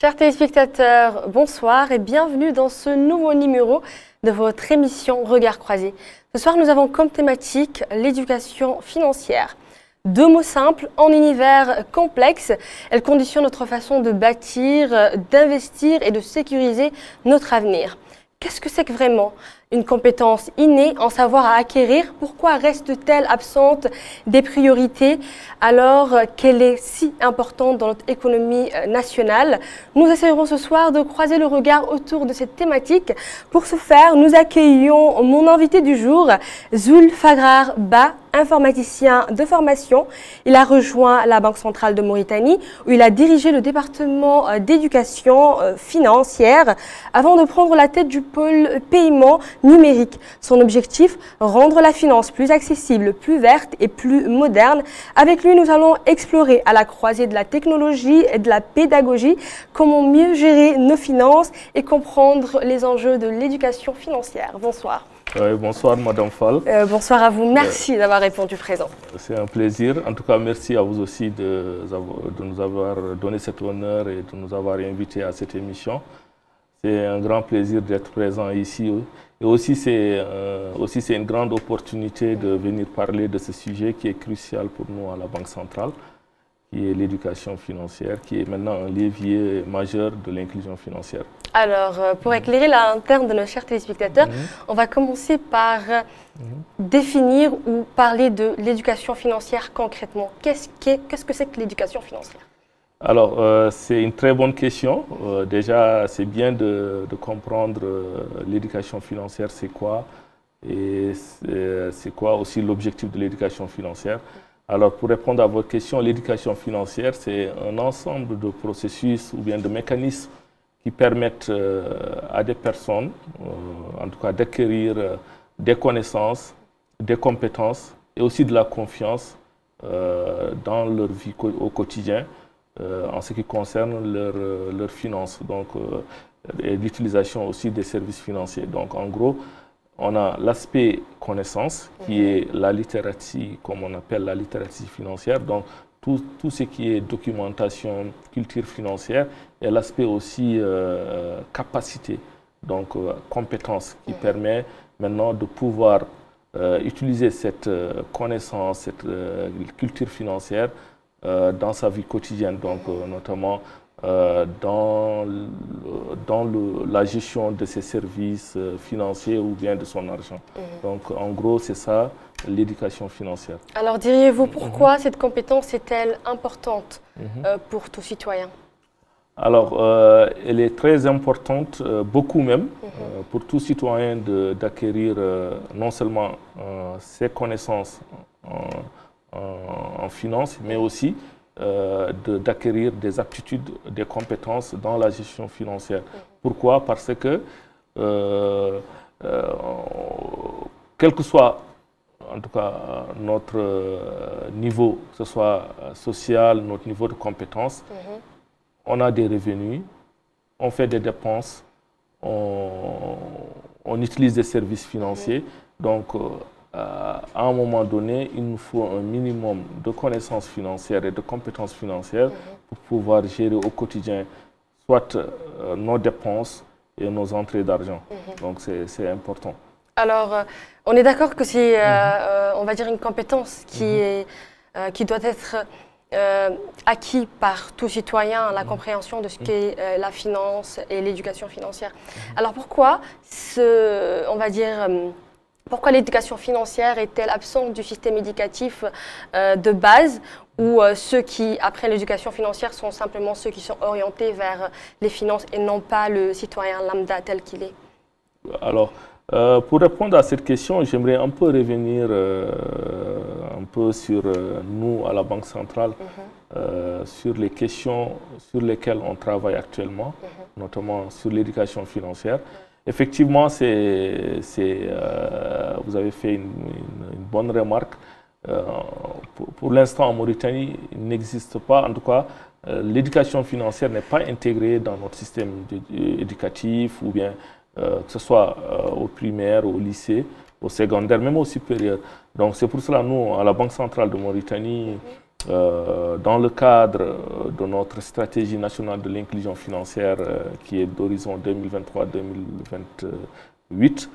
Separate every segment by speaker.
Speaker 1: Chers téléspectateurs, bonsoir et bienvenue dans ce nouveau numéro de votre émission Regard croisé. Ce soir, nous avons comme thématique l'éducation financière. Deux mots simples, en univers complexe, elles conditionnent notre façon de bâtir, d'investir et de sécuriser notre avenir. Qu'est-ce que c'est que vraiment une compétence innée, en savoir à acquérir? Pourquoi reste-t-elle absente des priorités alors qu'elle est si importante dans notre économie nationale? Nous essayerons ce soir de croiser le regard autour de cette thématique. Pour ce faire, nous accueillons mon invité du jour, Zul Fagrar Ba, informaticien de formation. Il a rejoint la Banque centrale de Mauritanie où il a dirigé le département d'éducation financière avant de prendre la tête du pôle paiement numérique. Son objectif, rendre la finance plus accessible, plus verte et plus moderne. Avec lui, nous allons explorer à la croisée de la technologie et de la pédagogie comment mieux gérer nos finances et comprendre les enjeux de l'éducation financière. Bonsoir.
Speaker 2: Bonsoir Madame Fall.
Speaker 1: Bonsoir à vous, merci d'avoir répondu présent.
Speaker 2: C'est un plaisir. En tout cas, merci à vous aussi de nous avoir donné cet honneur et de nous avoir invités à cette émission. C'est un grand plaisir d'être présent ici. Et aussi, c'est une grande opportunité de venir parler de ce sujet qui est crucial pour nous à la Banque centrale, qui est l'éducation financière, qui est maintenant un levier majeur de l'inclusion financière. Alors,
Speaker 1: pour éclairer la lanterne de nos chers téléspectateurs, on va commencer par définir ou parler de l'éducation financière concrètement. Qu'est-ce que c'est que l'éducation financière?
Speaker 2: Alors, c'est une très bonne question. Déjà, c'est bien de comprendre l'éducation financière, c'est quoi, et c'est quoi aussi l'objectif de l'éducation financière. Alors, pour répondre à votre question, l'éducation financière, c'est un ensemble de processus ou bien de mécanismes qui permettent à des personnes, en tout cas, d'acquérir des connaissances, des compétences et aussi de la confiance dans leur vie au quotidien en ce qui concerne leurs finances, donc et l'utilisation aussi des services financiers. Donc, en gros, on a l'aspect connaissance qui est la littératie, comme on appelle la littératie financière, donc tout ce qui est documentation, culture financière, et l'aspect aussi capacité, donc compétence, qui permet maintenant de pouvoir utiliser cette connaissance, cette culture financière dans sa vie quotidienne, donc notamment dans la gestion de ses services financiers ou bien de son argent. Donc en gros, c'est ça l'éducation financière.
Speaker 1: Alors diriez-vous pourquoi cette compétence est-elle importante pour tout citoyen?
Speaker 2: Alors elle est très importante, beaucoup même, pour tout citoyen d'acquérir non seulement ses connaissances en finance, mais aussi d'acquérir des aptitudes, des compétences dans la gestion financière. Pourquoi? Parce que quel que soit en tout cas notre niveau, que ce soit social, notre niveau de compétence, on a des revenus, on fait des dépenses, on utilise des services financiers. Donc, à un moment donné, il nous faut un minimum de connaissances financières et de compétences financières pour pouvoir gérer au quotidien soit nos dépenses et nos entrées d'argent. Donc, c'est important.
Speaker 1: Alors, on est d'accord que c'est, on va dire, une compétence qui doit être acquise par tout citoyen, la compréhension de ce qu'est la finance et l'éducation financière. Alors, pourquoi, on va dire, pourquoi l'éducation financière est-elle absente du système éducatif de base, où ceux qui apprennent l'éducation financière sont simplement ceux qui sont orientés vers les finances et non pas le citoyen lambda tel qu'il est?
Speaker 2: Alors, pour répondre à cette question, j'aimerais un peu revenir un peu sur nous à la Banque centrale, sur les questions sur lesquelles on travaille actuellement, notamment sur l'éducation financière. Effectivement, vous avez fait une bonne remarque. Pour l'instant, en Mauritanie, il n'existe pas, en tout cas, l'éducation financière n'est pas intégrée dans notre système éducatif ou bien que ce soit au primaire, au lycée, au secondaire, même au supérieur. Donc c'est pour cela, nous, à la Banque centrale de Mauritanie, Dans le cadre de notre stratégie nationale de l'inclusion financière qui est d'horizon 2023-2028,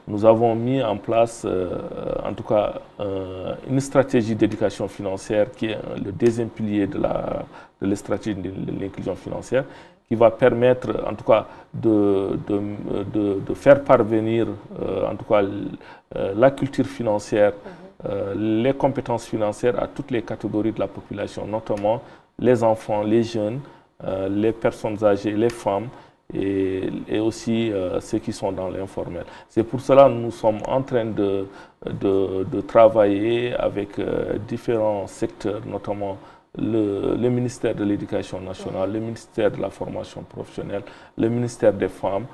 Speaker 2: nous avons mis en place en tout cas une stratégie d'éducation financière qui est le deuxième pilier de la stratégie de l'inclusion financière, qui va permettre en tout cas de faire parvenir en tout cas la culture financière, les compétences financières à toutes les catégories de la population, notamment les enfants, les jeunes, les personnes âgées, les femmes et aussi ceux qui sont dans l'informel. C'est pour cela que nous sommes en train de travailler avec différents secteurs, notamment le ministère de l'Éducation nationale, le ministère de la formation professionnelle, le ministère des femmes,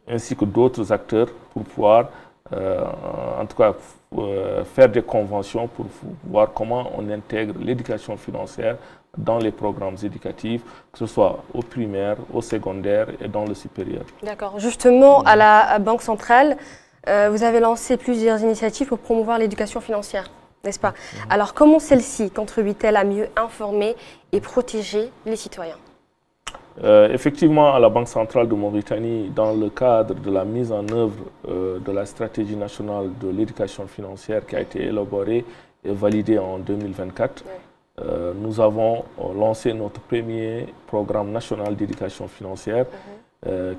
Speaker 2: ainsi que d'autres acteurs pour pouvoir en tout cas faire des conventions pour voir comment on intègre l'éducation financière dans les programmes éducatifs, que ce soit au primaire, au secondaire et dans le supérieur.
Speaker 1: D'accord. Justement, à la Banque centrale, vous avez lancé plusieurs initiatives pour promouvoir l'éducation financière, n'est-ce pas? Alors, comment celle-ci contribue-t-elle à mieux informer et protéger les citoyens?
Speaker 2: Effectivement, à la Banque centrale de Mauritanie, dans le cadre de la mise en œuvre de la stratégie nationale de l'éducation financière qui a été élaborée et validée en 2024, nous avons lancé notre premier programme national d'éducation financière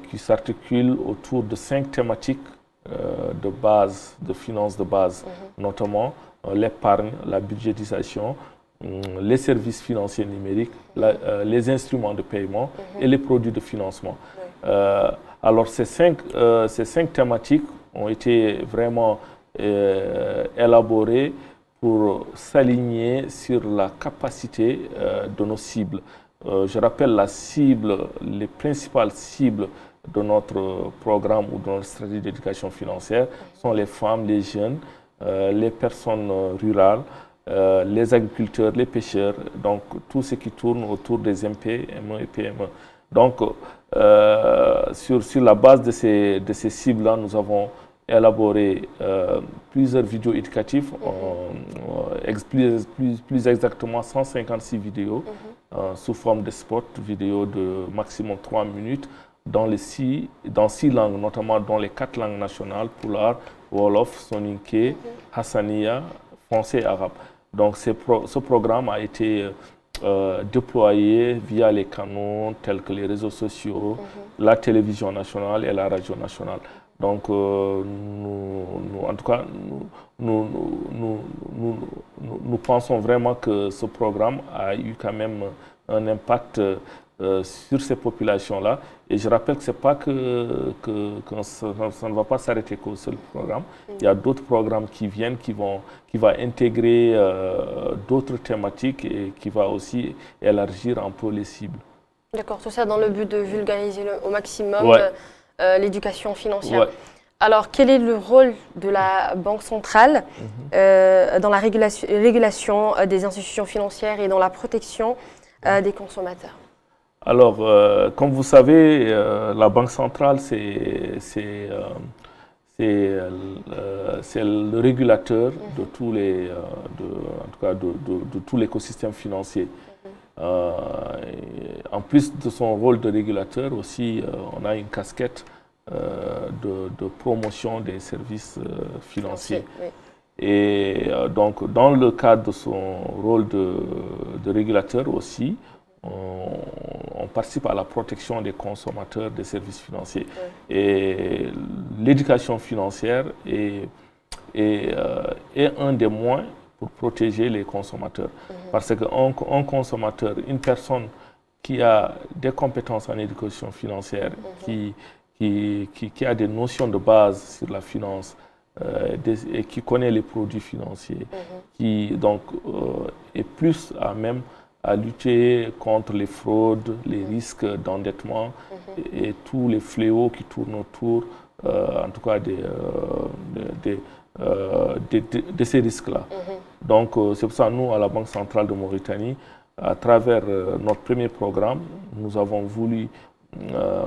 Speaker 2: qui s'articule autour de 5 thématiques de base, de finances de base, notamment l'épargne, la budgétisation, les services financiers numériques, les instruments de paiement et les produits de financement. Alors ces cinq thématiques ont été vraiment élaborées pour s'aligner sur la capacité de nos cibles. Je rappelle la cible, les principales cibles de notre programme ou de notre stratégie d'éducation financière sont les femmes, les jeunes, les personnes rurales, les agriculteurs, les pêcheurs, donc tout ce qui tourne autour des MP, ME et PME. Donc, sur la base de ces cibles-là, nous avons élaboré plusieurs vidéos éducatives, plus exactement 156 vidéos sous forme de spots vidéo de maximum 3 minutes dans 6 langues, notamment dans les 4 langues nationales, Pulaar, Wolof, Soninké, Hassania, français et arabe. Donc ce programme a été déployé via les canaux tels que les réseaux sociaux, la télévision nationale et la radio nationale. Donc en tout cas, nous pensons vraiment que ce programme a eu quand même un impact sur ces populations-là. Et je rappelle que ce n'est pas que ça ne va pas s'arrêter qu'au seul programme. Il y a d'autres programmes qui viennent, qui vont intégrer d'autres thématiques et qui va aussi élargir un peu les cibles.
Speaker 1: D'accord, tout ça dans le but de vulgariser au maximum l'éducation financière. Alors, quel est le rôle de la Banque centrale dans la régulation des institutions financières et dans la protection des consommateurs?
Speaker 2: Alors, comme vous savez, la Banque centrale, c'est le régulateur de tous les, en tout cas de tout l'écosystème financier. En plus de son rôle de régulateur, aussi, on a une casquette de promotion des services financiers. Et donc, dans le cadre de son rôle de régulateur aussi, on participe à la protection des consommateurs des services financiers. Et l'éducation financière est un des moyens pour protéger les consommateurs. Parce qu'un consommateur, une personne qui a des compétences en éducation financière, qui a des notions de base sur la finance et qui connaît les produits financiers, qui donc est plus à même à lutter contre les fraudes, les risques d'endettement et tous les fléaux qui tournent autour, en tout cas, de ces risques-là. Donc, c'est pour ça que nous, à la Banque centrale de Mauritanie, à travers notre premier programme, nous avons voulu,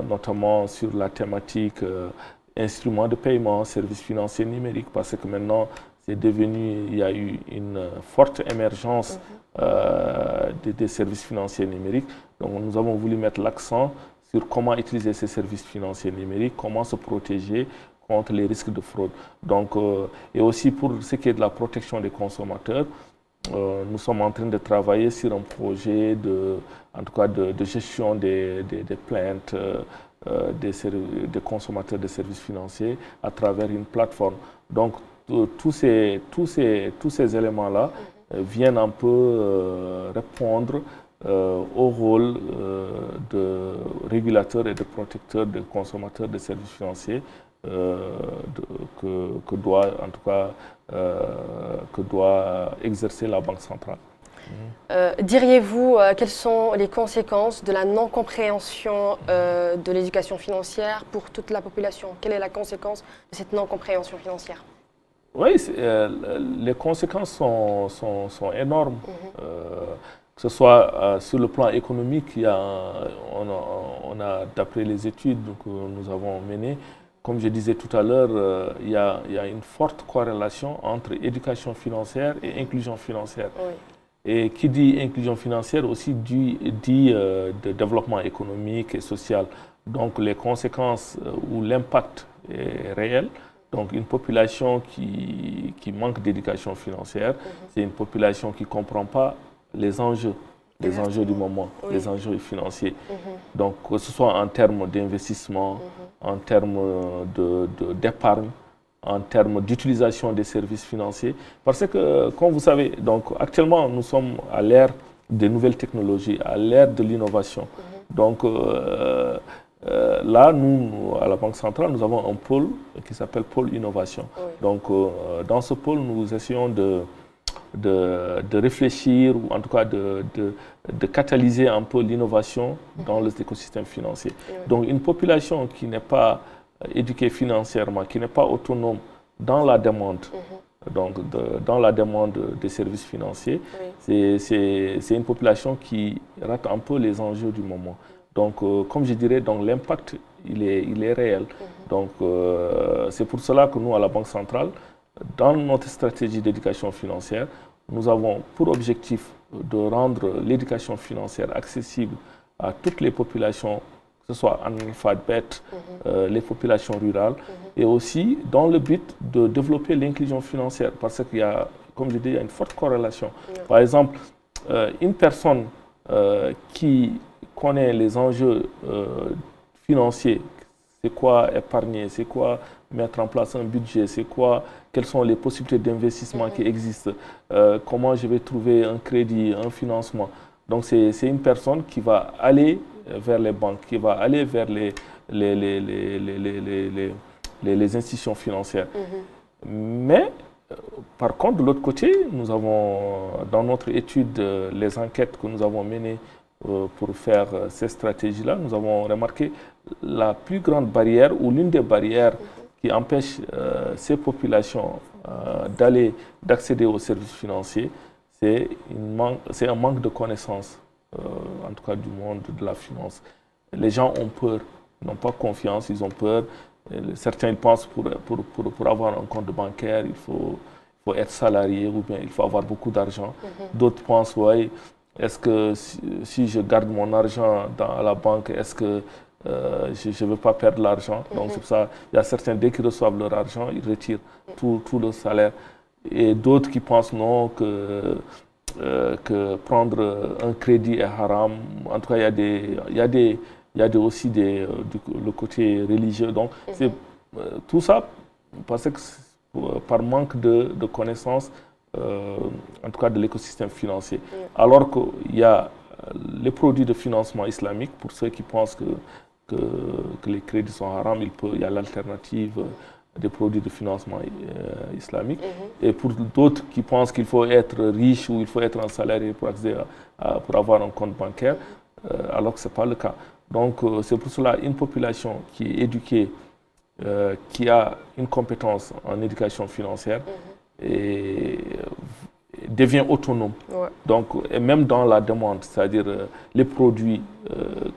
Speaker 2: notamment sur la thématique instruments de paiement, services financiers numériques, parce que maintenant, il y a eu une forte émergence des services financiers numériques. Donc nous avons voulu mettre l'accent sur comment utiliser ces services financiers numériques, comment se protéger contre les risques de fraude. Donc, et aussi pour ce qui est de la protection des consommateurs, nous sommes en train de travailler sur un projet en tout cas de gestion des plaintes des consommateurs de services financiers à travers une plateforme. Donc, tous ces éléments-là viennent un peu répondre au rôle de régulateur et de protecteur des consommateurs de services financiers que doit exercer la Banque centrale.
Speaker 1: Diriez-vous quelles sont les conséquences de la non-compréhension de l'éducation financière pour toute la population? Quelle est la conséquence de cette non-compréhension financière?
Speaker 2: Oui, les conséquences sont énormes. Que ce soit sur le plan économique, on a d'après les études que nous avons menées, comme je disais tout à l'heure, il y a une forte corrélation entre éducation financière et inclusion financière.
Speaker 1: Oui.
Speaker 2: Et qui dit inclusion financière aussi dit de développement économique et social. Donc les conséquences ou l'impact est réel. Donc une population qui manque d'éducation financière, c'est une population qui ne comprend pas les enjeux du moment, oui, les enjeux financiers. Donc que ce soit en termes d'investissement, en termes d'épargne, en termes d'utilisation des services financiers. Parce que, comme vous savez, donc, actuellement, nous sommes à l'ère des nouvelles technologies, à l'ère de l'innovation. Donc, là, nous, à la Banque centrale, nous avons un pôle qui s'appelle Pôle Innovation. Oui. Donc, dans ce pôle, nous essayons de réfléchir, ou en tout cas de catalyser un peu l'innovation dans les écosystèmes financiers. Oui. Donc, une population qui n'est pas éduquée financièrement, qui n'est pas autonome dans la demande, donc dans la demande des services financiers, oui, c'est une population qui rate un peu les enjeux du moment. Donc, comme je dirais, l'impact, il est réel. Donc, c'est pour cela que nous, à la Banque centrale, dans notre stratégie d'éducation financière, nous avons pour objectif de rendre l'éducation financière accessible à toutes les populations, que ce soit analphabètes, les populations rurales, et aussi dans le but de développer l'inclusion financière, parce qu'il y a, comme je dis, il y a une forte corrélation. Par exemple, une personne qui connaît les enjeux financiers, c'est quoi épargner, c'est quoi mettre en place un budget, quelles sont les possibilités d'investissement qui existent, comment je vais trouver un crédit, un financement. Donc c'est une personne qui va aller vers les banques, qui va aller vers les institutions financières. Mais par contre, de l'autre côté, nous avons, dans notre étude, les enquêtes que nous avons menées pour faire ces stratégies-là, nous avons remarqué la plus grande barrière ou l'une des barrières qui empêche ces populations d'accéder aux services financiers, c'est un manque de connaissances, en tout cas du monde de la finance. Les gens ont peur, n'ont pas confiance, ils ont peur. Certains pensent pour avoir un compte bancaire, il faut être salarié ou bien il faut avoir beaucoup d'argent. D'autres pensent, ouais, est-ce que si je garde mon argent à la banque, est-ce que je ne veux pas perdre l'argent? Donc c'est pour ça, il y a certains, dès qu'ils reçoivent leur argent, ils retirent tout le salaire. Et d'autres qui pensent non, que prendre un crédit est haram. En tout cas, il y a aussi le côté religieux. Donc tout ça, parce que par manque de connaissances, en tout cas de l'écosystème financier. Alors qu'il y a les produits de financement islamique, pour ceux qui pensent que les crédits sont haram, il y a l'alternative des produits de financement islamique. Et pour d'autres qui pensent qu'il faut être riche ou il faut être un salarié pour avoir un compte bancaire, alors que ce n'est pas le cas. Donc c'est pour cela une population qui est éduquée, qui a une compétence en éducation financière, et devient autonome. Donc, et même dans la demande, c'est-à-dire les produits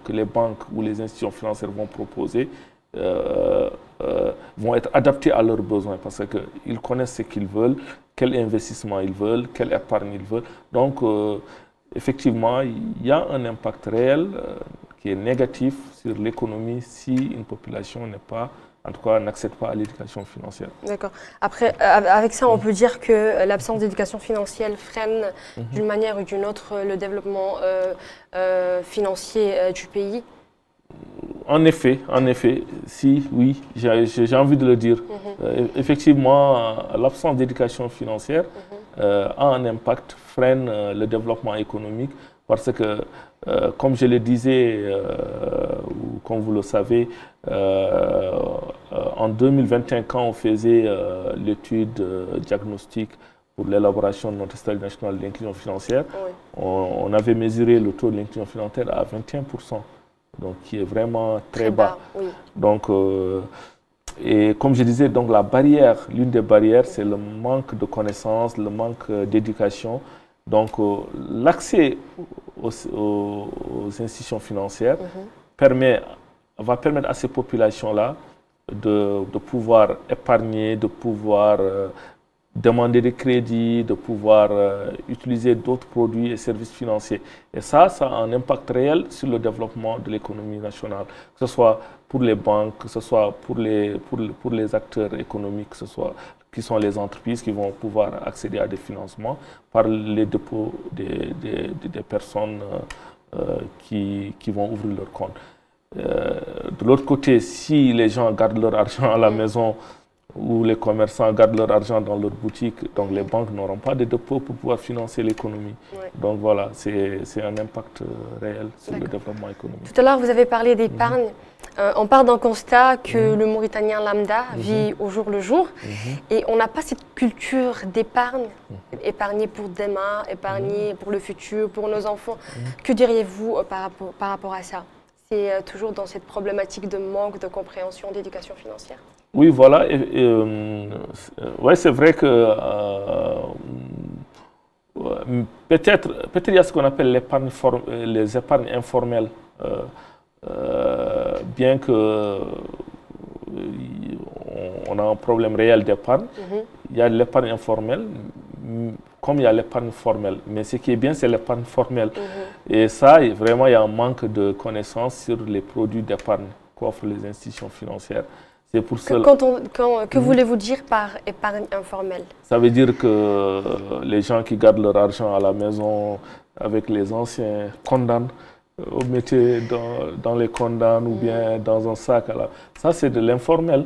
Speaker 2: que les banques ou les institutions financières vont proposer, vont être adaptés à leurs besoins parce qu'ils connaissent ce qu'ils veulent, quel investissement ils veulent, quelle épargne ils veulent. Donc, effectivement, il y a un impact réel qui est négatif sur l'économie si une population n'est pas, en tout cas, n'accède pas à l'éducation financière.
Speaker 1: D'accord. Après, avec ça, on peut dire que l'absence d'éducation financière freine d'une manière ou d'une autre le développement financier du pays.
Speaker 2: En effet, si, oui, j'ai envie de le dire. Effectivement, l'absence d'éducation financière a un impact, freine le développement économique parce que, comme je le disais, ou comme vous le savez, en 2021, quand on faisait l'étude diagnostique pour l'élaboration de notre stratégie nationale d'inclusion financière, on avait mesuré le taux de l'inclusion financière à 21%. Donc, qui est vraiment très bas.
Speaker 1: Oui.
Speaker 2: Donc, et comme je disais, donc la barrière, l'une des barrières, c'est le manque de connaissances, le manque d'éducation. Donc, l'accès aux institutions financières va permettre à ces populations-là de pouvoir épargner, de pouvoir demander des crédits, de pouvoir utiliser d'autres produits et services financiers. Et ça a un impact réel sur le développement de l'économie nationale, que ce soit pour les banques, que ce soit pour les acteurs économiques, que ce soit qui sont les entreprises qui vont pouvoir accéder à des financements par les dépôts des personnes qui vont ouvrir leur compte. De l'autre côté, si les gens gardent leur argent à la maison, où les commerçants gardent leur argent dans leur boutique, donc les banques n'auront pas de dépôts pour pouvoir financer l'économie. Donc voilà, c'est un impact réel sur le développement économique.
Speaker 1: Tout à l'heure, vous avez parlé d'épargne. On part d'un constat que le Mauritanien lambda vit au jour le jour et on n'a pas cette culture d'épargne, épargner pour demain, épargner pour le futur, pour nos enfants. Que diriez-vous par rapport à ça? C'est toujours dans cette problématique de manque de compréhension d'éducation financière.
Speaker 2: Oui, voilà. Ouais, c'est vrai que peut-être il y a ce qu'on appelle les épargnes informelles. Bien que on a un problème réel d'épargne, il y a l'épargne informelle, comme il y a l'épargne formelle. Mais ce qui est bien, c'est l'épargne formelle. Et ça, vraiment, il y a un manque de connaissances sur les produits d'épargne qu'offrent les institutions financières. C'est pour cela.
Speaker 1: Que voulez-vous dire par épargne informelle?
Speaker 2: Ça veut dire que les gens qui gardent leur argent à la maison avec les anciens condamnes, mettez dans les condamnes ou bien dans un sac. Ça, c'est de l'informel.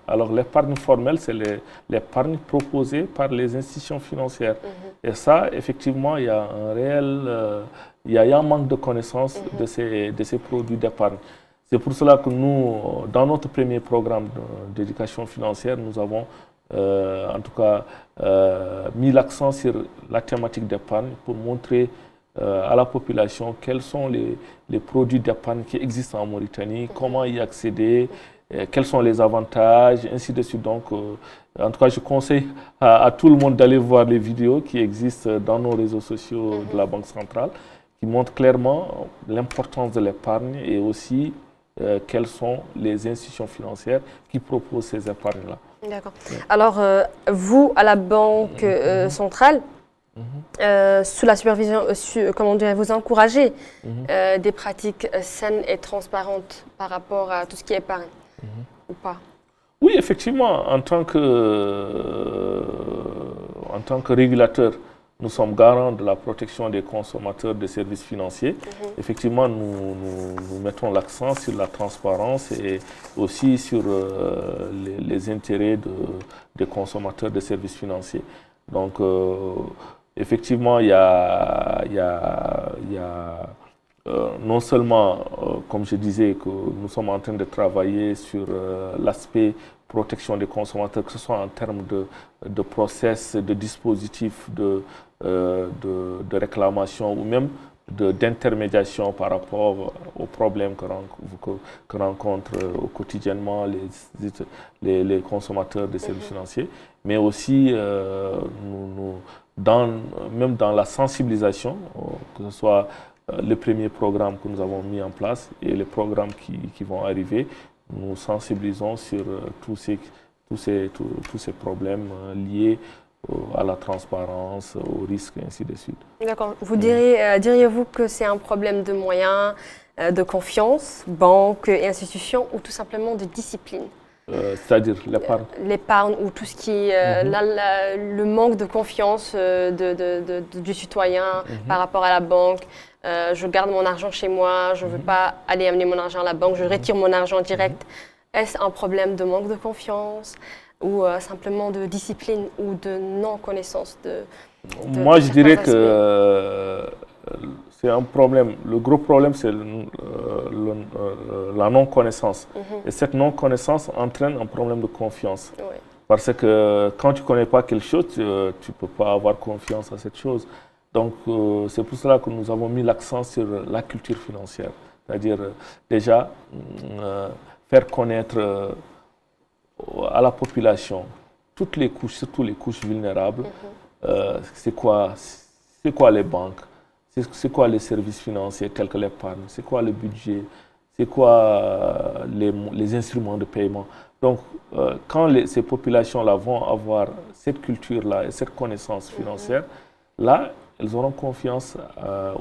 Speaker 2: Alors, l'épargne formelle, c'est l'épargne proposée par les institutions financières. Et ça, effectivement, il y a un réel, il y a un manque de connaissance de ces produits d'épargne. C'est pour cela que nous, dans notre premier programme d'éducation financière, nous avons en tout cas mis l'accent sur la thématique d'épargne pour montrer à la population quels sont les produits d'épargne qui existent en Mauritanie, comment y accéder, quels sont les avantages, ainsi de suite. Donc, en tout cas, je conseille à tout le monde d'aller voir les vidéos qui existent dans nos réseaux sociaux de la Banque centrale, qui montrent clairement l'importance de l'épargne et aussi quelles sont les institutions financières qui proposent ces épargnes-là.
Speaker 1: D'accord. Alors, vous, à la Banque centrale, sous la supervision, comment dire, vous encouragez des pratiques saines et transparentes par rapport à tout ce qui est épargne, ou pas?
Speaker 2: Oui, effectivement, en tant que régulateur, nous sommes garants de la protection des consommateurs de services financiers. Effectivement, nous mettons l'accent sur la transparence et aussi sur les intérêts des consommateurs de services financiers. Donc, effectivement, il y a non seulement, comme je disais, que nous sommes en train de travailler sur l'aspect protection des consommateurs, que ce soit en termes de process, de dispositifs de réclamation ou même d'intermédiation par rapport aux problèmes que rencontrent quotidiennement les consommateurs de services financiers, mais aussi même dans la sensibilisation, que ce soit le premier programme que nous avons mis en place et les programmes qui vont arriver. nous sensibilisons sur tous ces problèmes liés à la transparence, aux risques, et ainsi de suite.
Speaker 1: D'accord. Vous diriez-vous que c'est un problème de moyens, de confiance, banques et institutions, ou tout simplement de discipline?
Speaker 2: C'est-à-dire l'épargne?
Speaker 1: L'épargne ou tout ce qui est le manque de confiance du citoyen par rapport à la banque. Je garde mon argent chez moi, je ne veux pas aller amener mon argent à la banque, je retire mon argent direct. Est-ce un problème de manque de confiance ou simplement de discipline ou de non-connaissance
Speaker 2: Moi, je dirais que c'est un problème. Le gros problème, c'est la non-connaissance. Et cette non-connaissance entraîne un problème de confiance.
Speaker 1: Oui.
Speaker 2: Parce que quand tu ne connais pas quelque chose, tu ne peux pas avoir confiance à cette chose. Donc, c'est pour cela que nous avons mis l'accent sur la culture financière. C'est-à-dire, déjà, faire connaître à la population toutes les couches, surtout les couches vulnérables, c'est quoi les banques, c'est quoi les services financiers tels que l'épargne, c'est quoi le budget, c'est quoi les instruments de paiement. Donc, quand ces populations-là vont avoir cette culture-là et cette connaissance financière, là, elles auront confiance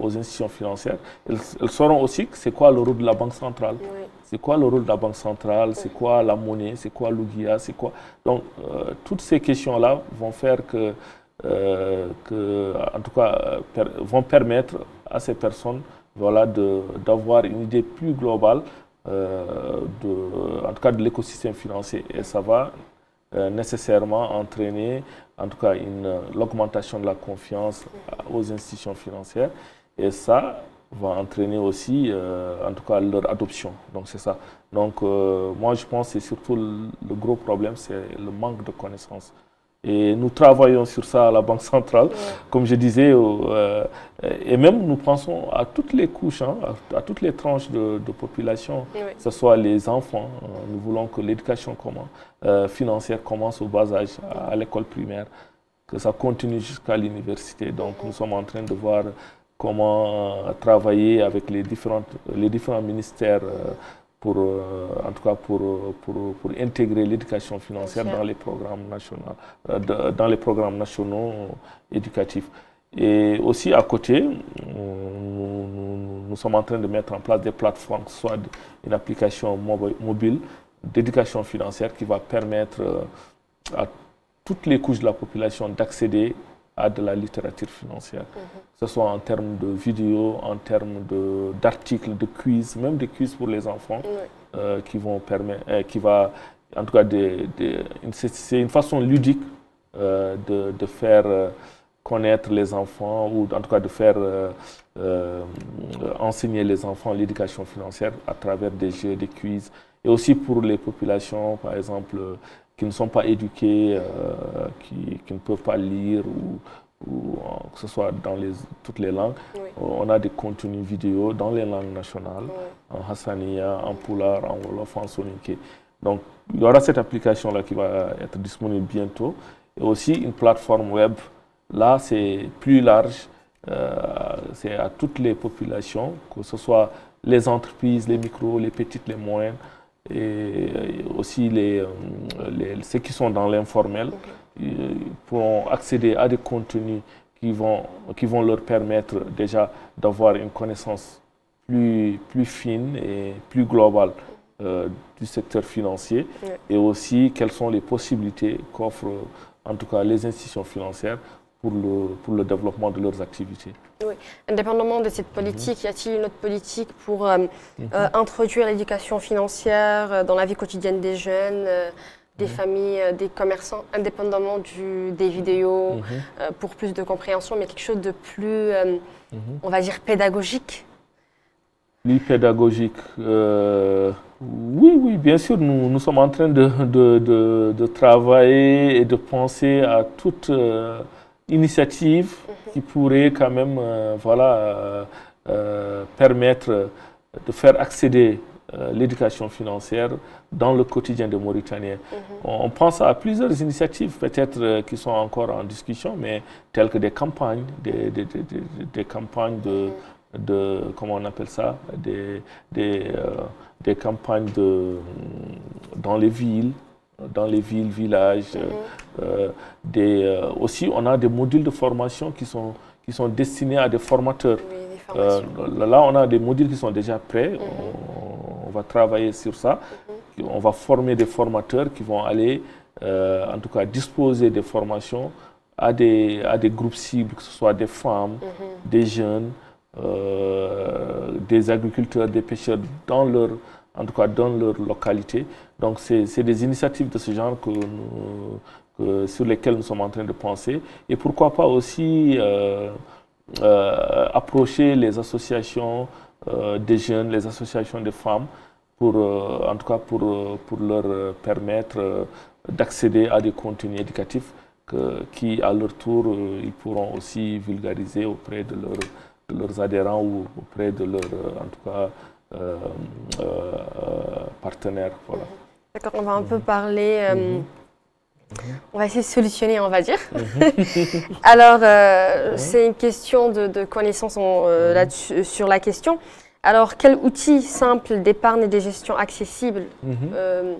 Speaker 2: aux institutions financières. Elles sauront aussi c'est quoi le rôle de la Banque centrale. Oui. C'est quoi le rôle de la Banque centrale, c'est quoi la monnaie, c'est quoi l'ouguiya, c'est quoi. Donc, toutes ces questions-là vont faire en tout cas, vont permettre à ces personnes, voilà, d'avoir une idée plus globale, en tout cas, de l'écosystème financier. Et ça va nécessairement entraîner, en tout cas, l'augmentation de la confiance aux institutions financières. Et ça va entraîner aussi, en tout cas, leur adoption. Donc, c'est ça. Donc, moi, je pense que c'est surtout le gros problème, c'est le manque de connaissances. Et nous travaillons sur ça à la Banque centrale, comme je disais, et même nous pensons à toutes les couches, à toutes les tranches de population, que ce soit les enfants. Nous voulons que l'éducation financière commence au bas âge, à l'école primaire, que ça continue jusqu'à l'université. Donc nous sommes en train de voir comment travailler avec les différents ministères en tout cas pour intégrer l'éducation financière dans les programmes nationaux éducatifs. Et aussi à côté, nous sommes en train de mettre en place des plateformes, soit une application mobile d'éducation financière qui va permettre à toutes les couches de la population d'accéder à de la littérature financière, que ce soit en termes de vidéos, en termes d'articles, de quiz, même des quiz pour les enfants, qui vont permettre, en tout cas, c'est une façon ludique de faire connaître les enfants, ou en tout cas de faire enseigner les enfants l'éducation financière à travers des jeux, des quiz, et aussi pour les populations, par exemple, qui ne sont pas éduqués, qui ne peuvent pas lire, ou que ce soit dans toutes les langues. On a des contenus vidéo dans les langues nationales, en Hassaniya, en Pulaar, en Wolof, en Soninké. Donc, il y aura cette application-là qui va être disponible bientôt. Et aussi une plateforme web. Là, c'est plus large. C'est à toutes les populations, que ce soit les entreprises, les micros, les petites, les moyennes, et aussi ceux qui sont dans l'informel pourront accéder à des contenus qui vont leur permettre déjà d'avoir une connaissance plus fine et plus globale du secteur financier, et aussi quelles sont les possibilités qu'offrent en tout cas les institutions financières pour le développement de leurs activités.
Speaker 1: Oui. Indépendamment de cette politique, y a-t-il une autre politique pour introduire l'éducation financière dans la vie quotidienne des jeunes, des familles, des commerçants, indépendamment des vidéos, pour plus de compréhension, mais quelque chose de plus, on va dire, pédagogique?
Speaker 2: Plus pédagogique, oui, bien sûr, nous sommes en train de travailler et de penser à toute initiative qui pourrait quand même permettre de faire accéder l'éducation financière dans le quotidien des Mauritaniens. On pense à plusieurs initiatives peut-être qui sont encore en discussion, mais telles que des campagnes, des campagnes comment on appelle ça, des campagnes dans les villes, villages. Aussi, on a des modules de formation qui sont destinés à des formateurs.
Speaker 1: Oui,
Speaker 2: là, on a des modules qui sont déjà prêts. On va travailler sur ça. On va former des formateurs qui vont aller, en tout cas, disposer des formations à des groupes cibles, que ce soit des femmes, des jeunes, des agriculteurs, des pêcheurs, en tout cas dans leur localité. Donc, c'est des initiatives de ce genre sur lesquelles nous sommes en train de penser. Et pourquoi pas aussi approcher les associations des jeunes, les associations des femmes, en tout cas pour leur permettre d'accéder à des contenus éducatifs qui, à leur tour, ils pourront aussi vulgariser auprès de leurs adhérents ou auprès de leurs, en tout cas, partenaires. Voilà.
Speaker 1: D'accord, on va un peu parler, on va essayer de solutionner, on va dire. Alors, c'est une question de connaissance sur la question. Alors, quel outil simple d'épargne et de gestion accessible dont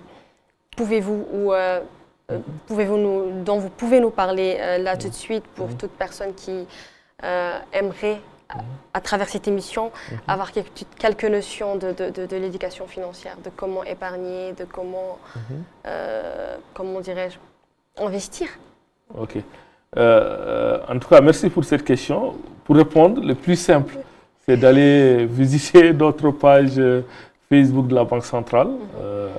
Speaker 1: vous pouvez nous parler là tout de suite pour toute personne qui aimerait, à travers cette émission, avoir quelques notions de l'éducation financière, de comment épargner, de comment dirais-je, investir.
Speaker 2: Ok. En tout cas, merci pour cette question. Pour répondre, le plus simple, c'est d'aller visiter notre page Facebook de la Banque centrale.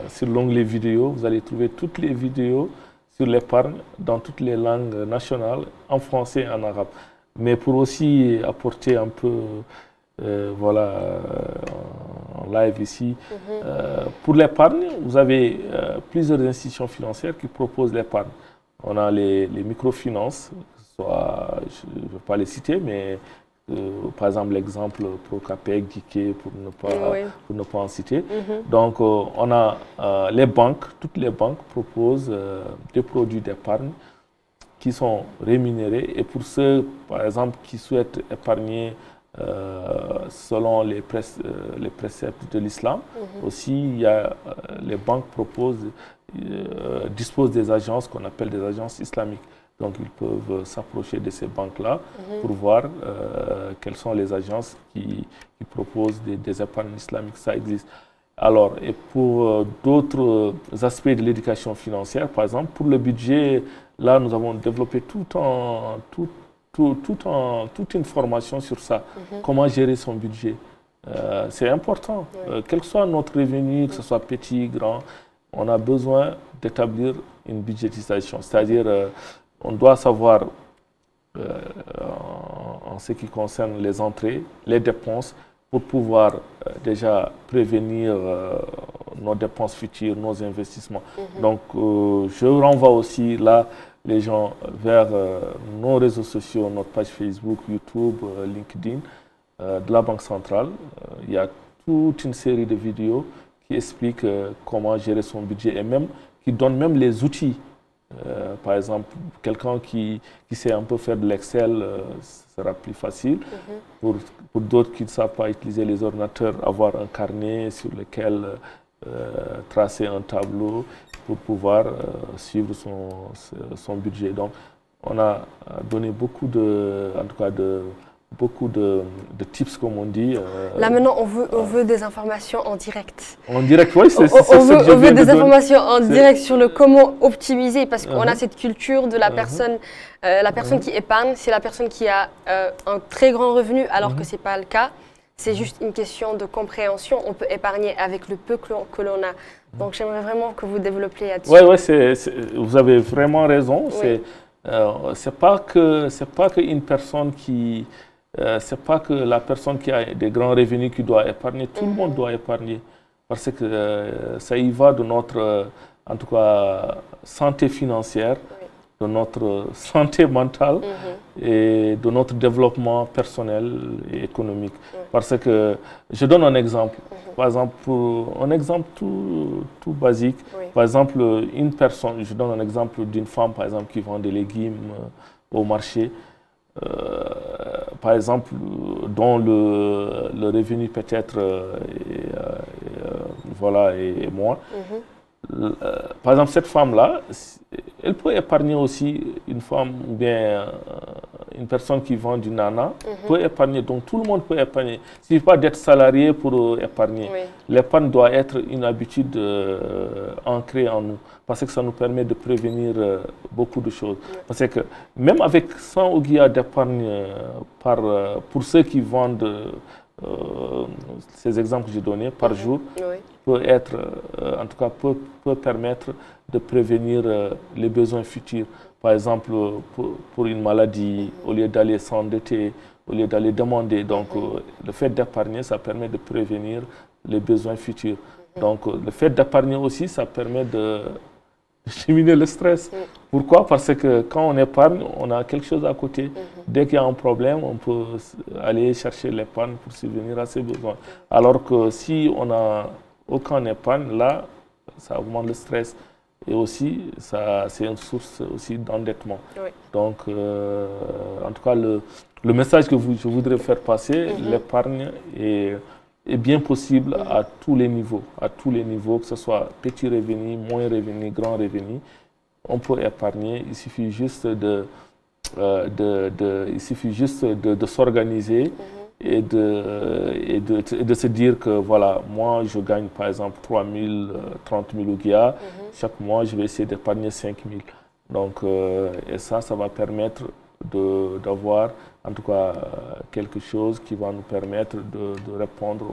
Speaker 2: Sur l'onglet vidéo, vous allez trouver toutes les vidéos sur l'épargne dans toutes les langues nationales, en français et en arabe. Mais pour aussi apporter un peu, voilà, en live ici, pour l'épargne, vous avez plusieurs institutions financières qui proposent l'épargne. On a les microfinances, soit, je ne vais pas les citer, mais par exemple l'exemple Procapec, Guiquet, pour ne pas en citer. Donc on a les banques, toutes les banques proposent des produits d'épargne qui sont rémunérés, et pour ceux, par exemple, qui souhaitent épargner selon les préceptes de l'islam, aussi les banques disposent des agences qu'on appelle des agences islamiques. Donc ils peuvent s'approcher de ces banques-là pour voir quelles sont les agences qui proposent des épargnes islamiques. Ça existe. Alors, et pour d'autres aspects de l'éducation financière, par exemple, pour le budget, là, nous avons développé toute une formation sur ça. Comment gérer son budget. C'est important. Quel que soit notre revenu, que ce soit petit, grand, on a besoin d'établir une budgétisation. C'est-à-dire, on doit savoir, en ce qui concerne les entrées, les dépenses, pour pouvoir déjà prévenir nos dépenses futures, nos investissements. Donc, je renvoie aussi là les gens vers nos réseaux sociaux, notre page Facebook, YouTube, LinkedIn de la Banque centrale. Il y a toute une série de vidéos qui expliquent comment gérer son budget et même qui donnent même les outils. Par exemple, quelqu'un qui sait un peu faire de l'Excel, sera plus facile. Pour d'autres qui ne savent pas utiliser les ordinateurs, avoir un carnet sur lequel tracer un tableau pour pouvoir suivre son budget. Donc, on a donné beaucoup de tips, comme on dit.
Speaker 1: Là maintenant, on veut des informations en direct.
Speaker 2: En direct, oui, c'est
Speaker 1: ça. On veut des informations en direct sur le comment optimiser, parce qu'on a cette culture de la personne qui épargne, c'est la personne qui a un très grand revenu, alors que ce n'est pas le cas. C'est juste une question de compréhension. On peut épargner avec le peu que l'on a. Donc j'aimerais vraiment que vous développiez là-dessus.
Speaker 2: Oui, vous avez vraiment raison. Oui. C'est pas qu'une personne qui... c'est pas que la personne qui a des grands revenus qui doit épargner, tout le monde doit épargner, parce que ça y va de notre, en tout cas, santé financière, de notre santé mentale et de notre développement personnel et économique. Parce que, je donne un exemple, par exemple, un exemple tout basique, par exemple, une personne, je donne un exemple d'une femme, par exemple, qui vend des légumes au marché. par exemple, dont le revenu peut-être voilà, est moins. Par exemple, cette femme-là, elle peut épargner aussi une femme ou bien une personne qui vend du nana peut épargner. Donc tout le monde peut épargner. Il ne suffit pas d'être salarié pour épargner. Oui. L'épargne doit être une habitude ancrée en nous parce que ça nous permet de prévenir beaucoup de choses. Oui. Parce que même avec 100 ouguiya d'épargne pour ceux qui vendent ces exemples que j'ai donnés par jour, oui. peut être, en tout cas, peut permettre de prévenir les besoins futurs. Par exemple, pour une maladie, au lieu d'aller s'endetter, au lieu d'aller demander. Donc, le fait d'épargner, ça permet de prévenir les besoins futurs. Donc, le fait d'épargner aussi, ça permet de diminuer le stress. Pourquoi? Parce que quand on épargne, on a quelque chose à côté. Dès qu'il y a un problème, on peut aller chercher l'épargne pour subvenir à ses besoins. Alors que si on n'a aucun épargne, là, ça augmente le stress. Et aussi, c'est une source aussi d'endettement. Oui. Donc, en tout cas, le message que je voudrais faire passer, l'épargne est bien possible à tous les niveaux. À tous les niveaux, que ce soit petit revenu, moins revenu, grand revenu. On peut épargner, il suffit juste de s'organiser et de se dire que voilà, moi je gagne par exemple 3 000, 30 000 ouguiya, chaque mois je vais essayer d'épargner 5 000. Donc, et ça va permettre d'avoir en tout cas quelque chose qui va nous permettre de répondre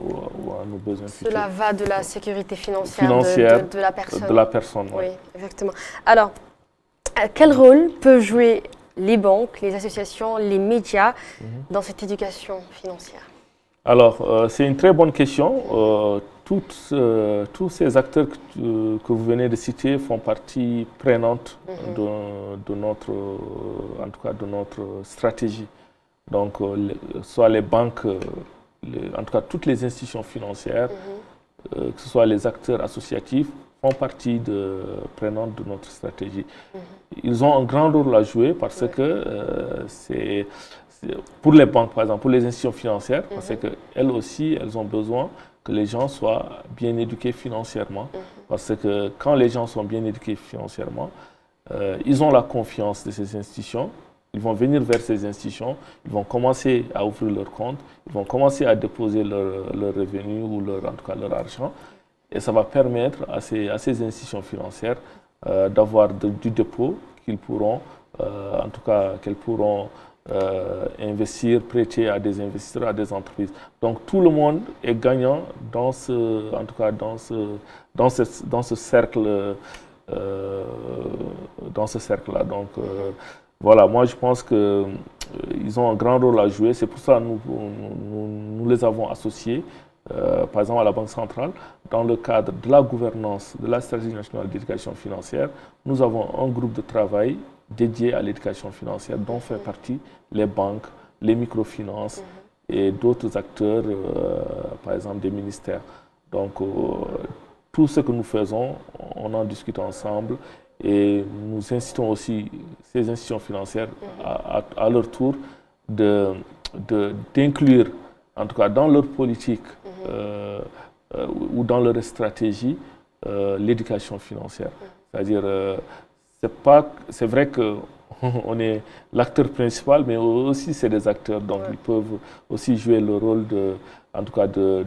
Speaker 2: à nos besoins futurs.
Speaker 1: Cela va de la sécurité financière de la personne.
Speaker 2: De la personne,
Speaker 1: oui, exactement. Alors, quel rôle peuvent jouer les banques, les associations, les médias dans cette éducation financière?
Speaker 2: Alors, c'est une très bonne question. Tous ces acteurs que vous venez de citer font partie prenante de notre, en tout cas de notre stratégie. Donc, soit les banques, en tout cas toutes les institutions financières, que ce soit les acteurs associatifs, font partie prenante de notre stratégie. Ils ont un grand rôle à jouer parce que c'est pour les banques, par exemple, pour les institutions financières, parce qu'elles aussi, elles ont besoin que les gens soient bien éduqués financièrement. Parce que quand les gens sont bien éduqués financièrement, ils ont la confiance de ces institutions. Ils vont venir vers ces institutions, ils vont commencer à ouvrir leur compte, ils vont commencer à déposer leur revenu ou en tout cas leur argent. Et ça va permettre à ces institutions financières d'avoir du dépôt qu'ils pourront, en tout cas, qu'elles pourront investir, prêter à des investisseurs, à des entreprises. Donc tout le monde est gagnant dans en tout cas dans ce cercle, là. Donc voilà, moi je pense qu'ils ont un grand rôle à jouer. C'est pour ça que nous les avons associés. Par exemple à la Banque centrale, dans le cadre de la gouvernance de la stratégie nationale d'éducation financière, nous avons un groupe de travail dédié à l'éducation financière dont fait partie les banques, les microfinances et d'autres acteurs, par exemple des ministères. Donc tout ce que nous faisons, on en discute ensemble et nous incitons aussi ces institutions financières à leur tour d'inclure, en tout cas dans leur politique ou dans leur stratégie, l'éducation financière. C'est-à-dire, c'est vrai qu'on est l'acteur principal, mais aussi c'est des acteurs, donc ils peuvent aussi jouer le rôle en tout cas de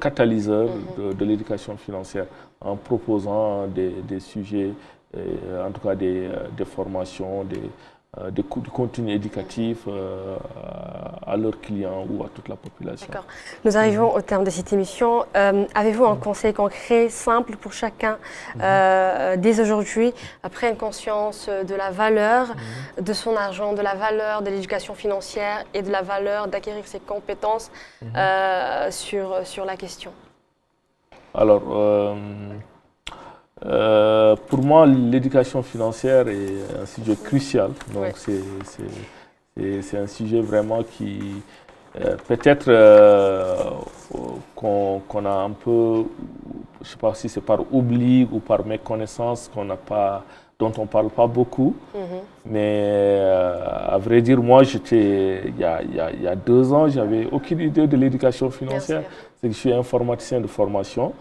Speaker 2: catalyseur de l'éducation financière en proposant des sujets, en tout cas des formations, du contenu éducatif à leurs clients ou à toute la population.
Speaker 1: D'accord. Nous arrivons au terme de cette émission. Avez-vous un conseil concret, simple pour chacun dès aujourd'hui, à prendre conscience de la valeur de son argent, de la valeur de l'éducation financière et de la valeur d'acquérir ses compétences sur la question? Alors,
Speaker 2: pour moi, l'éducation financière est un sujet crucial. Donc, c'est un sujet vraiment qui, peut-être qu'on a un peu, je ne sais pas si c'est par oubli ou par méconnaissance dont on ne parle pas beaucoup. Mais à vrai dire, moi, il y a 2 ans, je n'avais aucune idée de l'éducation financière. C'est que je suis informaticien de formation.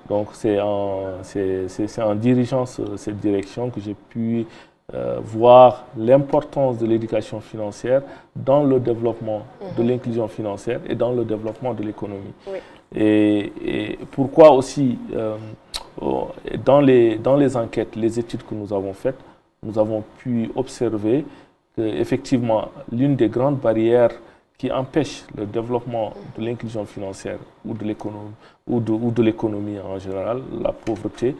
Speaker 2: Donc, c'est en dirigeant cette direction que j'ai pu voir l'importance de l'éducation financière dans le développement de l'inclusion financière et dans le développement de l'économie. Et pourquoi aussi, dans les enquêtes, les études que nous avons faites, nous avons pu observer qu'effectivement, l'une des grandes barrières qui empêche le développement de l'inclusion financière ou de l'économie en général, la pauvreté,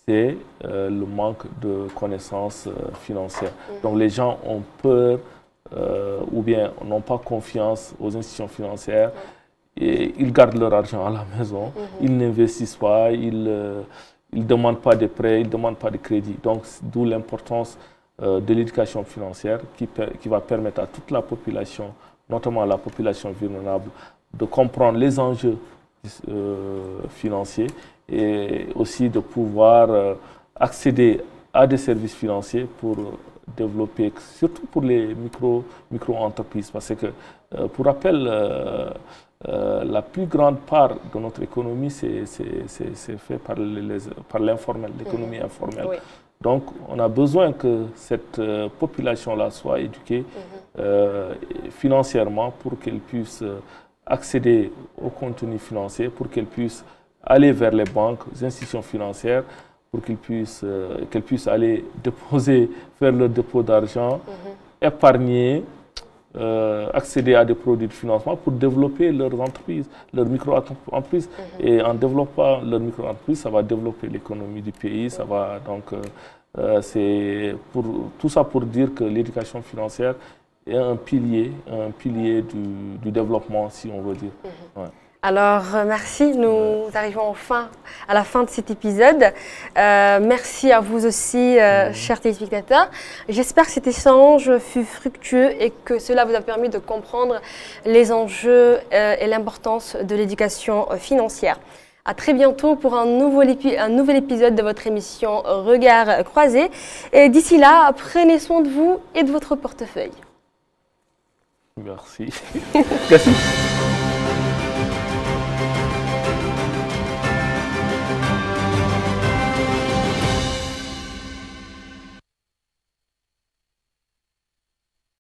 Speaker 2: c'est le manque de connaissances financières. Donc les gens ont peur ou bien n'ont pas confiance aux institutions financières. Et ils gardent leur argent à la maison, ils n'investissent pas, ils ne demandent pas de prêts, ils ne demandent pas de crédit. Donc, d'où l'importance de l'éducation financière qui va permettre à toute la population, notamment la population vulnérable, de comprendre les enjeux financiers et aussi de pouvoir accéder à des services financiers pour développer, surtout pour les micro-entreprises. Parce que, pour rappel, la plus grande part de notre économie, c'est fait par l'informel, l'économie informelle. Donc, on a besoin que cette population-là soit éduquée financièrement pour qu'elle puisse accéder au contenu financier, pour qu'elle puisse aller vers les banques, les institutions financières, pour qu'elles puissent aller faire leur dépôt d'argent, épargner, accéder à des produits de financement pour développer leurs entreprises, leurs micro-entreprises. Et en développant leurs micro-entreprises, ça va développer l'économie du pays. Ça va donc, tout ça pour dire que l'éducation financière est un pilier du développement, si on veut dire.
Speaker 1: Alors, merci. Nous arrivons enfin à la fin de cet épisode. Merci à vous aussi, chers téléspectateurs. J'espère que cet échange fut fructueux et que cela vous a permis de comprendre les enjeux et l'importance de l'éducation financière. À très bientôt pour un nouvel épisode de votre émission Regard croisé. Et d'ici là, prenez soin de vous et de votre portefeuille.
Speaker 2: Merci. Merci.